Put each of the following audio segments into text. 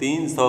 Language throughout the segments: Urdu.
300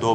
2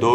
2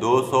200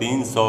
300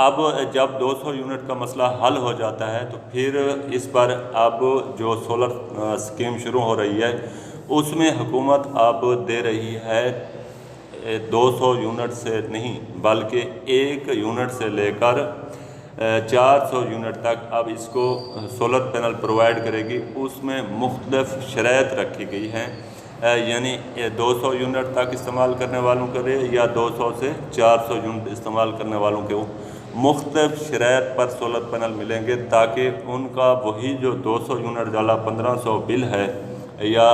اب جب 200 یونٹ کا مسئلہ حل ہو جاتا ہے تو پھر اس پر اب جو سولر اسکیم شروع ہو رہی ہے اس میں حکومت اب دے رہی ہے 200 یونٹ سے نہیں بلکہ 1 یونٹ سے لے کر 400 یونٹ تک اب اس کو سولر پینل پرووائڈ کرے گی۔ اس میں مختلف شرائط رکھی گئی ہیں، یعنی 200 یونٹ تک استعمال کرنے والوں کے لیے یا 200 سے 400 یونٹ استعمال کرنے والوں کے مختلف شرائط پر سولر پینل ملیں گے، تاکہ ان کا وہی جو 200 یونٹ والا 1500 بل ہے یا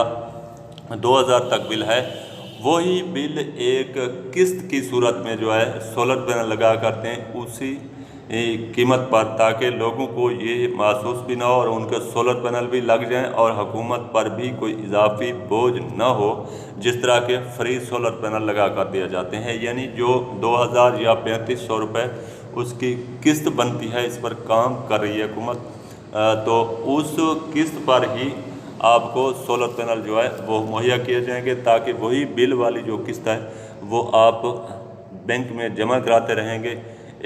2000 تک بل ہے، وہی بل ایک قسط کی صورت میں جو ہے سولر پینل لگا کرتے ہیں اسی قیمت پر، تاکہ لوگوں کو یہ محسوس بھی نہ ہو اور ان کے سولر پینل بھی لگ جائیں اور حکومت پر بھی کوئی اضافی بوجھ نہ ہو، جس طرح کے فری سولر پینل لگا کر دیا جاتے ہیں، یعنی جو 2000 یا 3500 روپے اس کی قسط بنتی ہے، اس پر کام کر رہی ہے حکومت، تو اس قسط پر ہی آپ کو سولر پینل جو ہے وہ مہیا کیے جائیں گے، تاکہ وہی بل والی جو قسط ہے وہ آپ بینک میں جمع کراتے رہیں گے،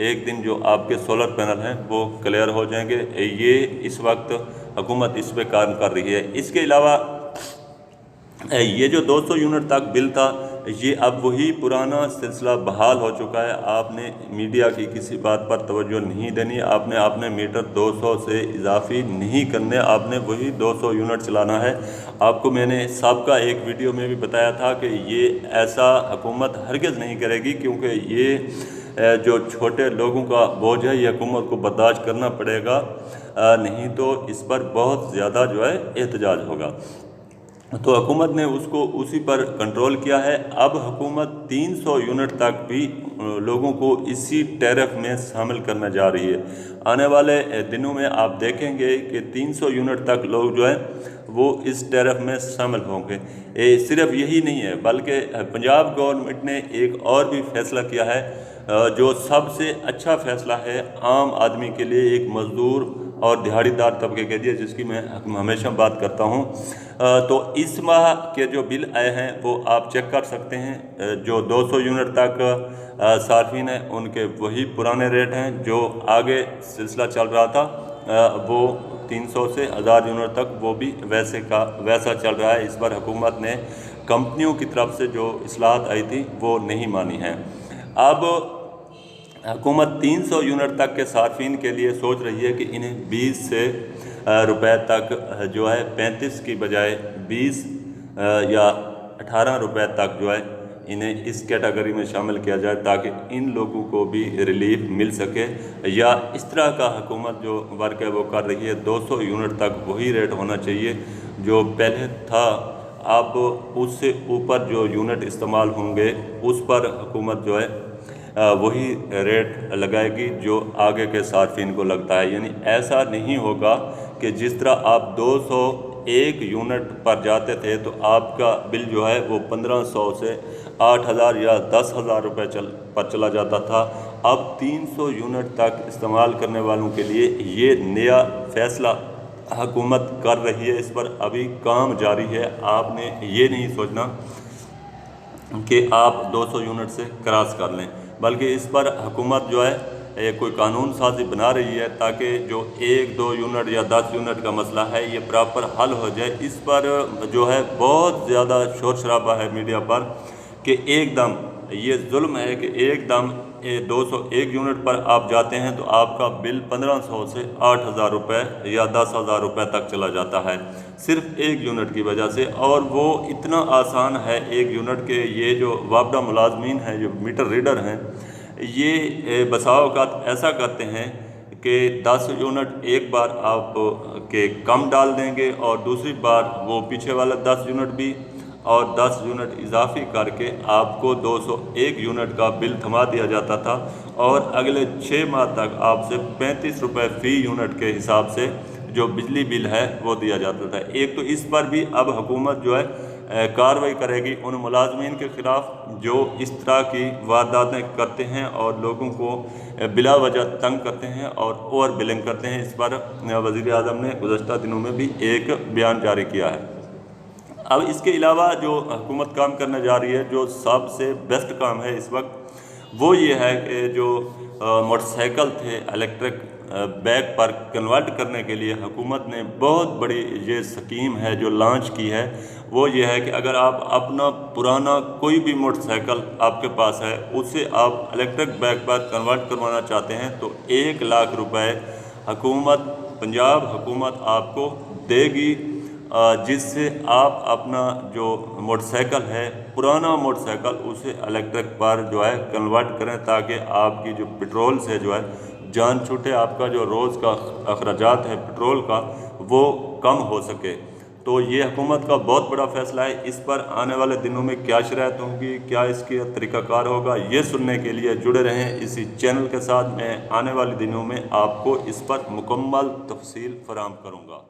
ایک دن جو آپ کے سولر پینل ہیں وہ کلیئر ہو جائیں گے۔ یہ اس وقت حکومت اس پہ کام کر رہی ہے۔ اس کے علاوہ یہ جو 200 یونٹ تک بل تھا، یہ اب وہی پرانا سلسلہ بحال ہو چکا ہے۔ آپ نے میڈیا کی کسی بات پر توجہ نہیں دینی، آپ نے اپنے میٹر 200 سے اضافی نہیں کرنے، آپ نے وہی 200 یونٹ چلانا ہے۔ آپ کو میں نے سابقہ ایک ویڈیو میں بھی بتایا تھا کہ یہ ایسا حکومت ہرگز نہیں کرے گی، کیونکہ یہ جو چھوٹے لوگوں کا بوجھ ہے یہ حکومت کو برداشت کرنا پڑے گا، نہیں تو اس پر بہت زیادہ جو ہے احتجاج ہوگا۔ تو حکومت نے اس کو اسی پر کنٹرول کیا ہے۔ اب حکومت 300 یونٹ تک بھی لوگوں کو اسی ٹیرف میں شامل کرنے جا رہی ہے۔ آنے والے دنوں میں آپ دیکھیں گے کہ 300 یونٹ تک لوگ جو ہیں وہ اس ٹیرف میں شامل ہوں گے۔ صرف یہی نہیں ہے، بلکہ پنجاب گورنمنٹ نے ایک اور بھی فیصلہ کیا ہے، جو سب سے اچھا فیصلہ ہے عام آدمی کے لیے، ایک مزدور اور دہاڑی دار طبقے کے لیے، جس کی میں ہمیشہ بات کرتا ہوں۔ تو اس ماہ کے جو بل آئے ہیں وہ آپ چیک کر سکتے ہیں، جو 200 یونٹ تک صارفین ہیں ان کے وہی پرانے ریٹ ہیں، جو آگے سلسلہ چل رہا تھا وہ 300 سے 1000 یونٹ تک وہ بھی ویسے کا ویسا چل رہا ہے۔ اس پر حکومت نے کمپنیوں کی طرف سے جو اصلاحات آئی تھی وہ نہیں مانی ہیں۔ اب حکومت 300 یونٹ تک کے صارفین کے لیے سوچ رہی ہے کہ انہیں 20 سے روپے تک جو ہے 35 کی بجائے 20 یا 18 روپے تک جو ہے انہیں اس کیٹیگری میں شامل کیا جائے، تاکہ ان لوگوں کو بھی ریلیف مل سکے، یا اس طرح کا حکومت جو ورک ہے وہ کر رہی ہے۔ 200 یونٹ تک وہی ریٹ ہونا چاہیے جو پہلے تھا، اب اس سے اوپر جو یونٹ استعمال ہوں گے اس پر حکومت جو ہے وہی ریٹ لگائے گی جو آگے کے صارفین کو لگتا ہے۔ یعنی ایسا نہیں ہوگا کہ جس طرح آپ 201 یونٹ پر جاتے تھے تو آپ کا بل جو ہے وہ 1500 سے 8000 یا 10000 روپے پر چلا جاتا تھا۔ اب 300 یونٹ تک استعمال کرنے والوں کے لیے یہ نیا فیصلہ حکومت کر رہی ہے، اس پر ابھی کام جاری ہے۔ آپ نے یہ نہیں سوچنا کہ آپ 200 یونٹ سے کراس کر لیں، بلکہ اس پر حکومت جو ہے کوئی قانون سازی بنا رہی ہے، تاکہ جو 1-2 یونٹ یا 10 یونٹ کا مسئلہ ہے یہ پراپر حل ہو جائے۔ اس پر جو ہے بہت زیادہ شور شرابہ ہے میڈیا پر کہ ایک دم یہ ظلم ہے کہ ایک دم 201 یونٹ پر آپ جاتے ہیں تو آپ کا بل 1500 سے 8000 روپے یا 10000 روپے تک چلا جاتا ہے، صرف ایک یونٹ کی وجہ سے۔ اور وہ اتنا آسان ہے ایک یونٹ کے، یہ جو وابڈہ ملازمین ہیں جو میٹر ریڈر ہیں یہ بسا اوقات ایسا کرتے ہیں کہ 10 یونٹ ایک بار آپ کے کم ڈال دیں گے اور دوسری بار وہ پیچھے والا 10 یونٹ بھی اور 10 یونٹ اضافی کر کے آپ کو 201 یونٹ کا بل تھما دیا جاتا تھا، اور اگلے 6 ماہ تک آپ سے 35 روپے فی یونٹ کے حساب سے جو بجلی بل ہے وہ دیا جاتا تھا۔ ایک تو اس پر بھی اب حکومت جو ہے کارروائی کرے گی ان ملازمین کے خلاف جو اس طرح کی وارداتیں کرتے ہیں اور لوگوں کو بلا وجہ تنگ کرتے ہیں اور اوور بلنگ کرتے ہیں۔ اس پر وزیر اعظم نے گزشتہ دنوں میں بھی ایک بیان جاری کیا ہے۔ اب اس کے علاوہ جو حکومت کام کرنے جا رہی ہے، جو سب سے بیسٹ کام ہے اس وقت، وہ یہ ہے کہ جو موٹر سائیکل تھے الیکٹرک بیک پر کنورٹ کرنے کے لیے حکومت نے بہت بڑی یہ اسکیم ہے جو لانچ کی ہے، وہ یہ ہے کہ اگر آپ اپنا پرانا کوئی بھی موٹر سائیکل آپ کے پاس ہے اسے آپ الیکٹرک بیک پر کنورٹ کروانا چاہتے ہیں تو 1,00,000 روپے حکومت پنجاب حکومت آپ کو دے گی، جس سے آپ اپنا جو موٹر سائیکل ہے پرانا موٹر سائیکل اسے الیکٹرک پر جو ہے کنورٹ کریں تاکہ آپ کی جو پٹرول سے جو ہے جان چھوٹے، آپ کا جو روز کا اخراجات ہے پٹرول کا وہ کم ہو سکے۔ تو یہ حکومت کا بہت بڑا فیصلہ ہے، اس پر آنے والے دنوں میں کیا شرائط ہوں گی، کیا اس کے طریقہ کار ہوگا، یہ سننے کے لیے جڑے رہیں اسی چینل کے ساتھ۔ میں آنے والے دنوں میں آپ کو اس پر مکمل تفصیل فراہم کروں گا۔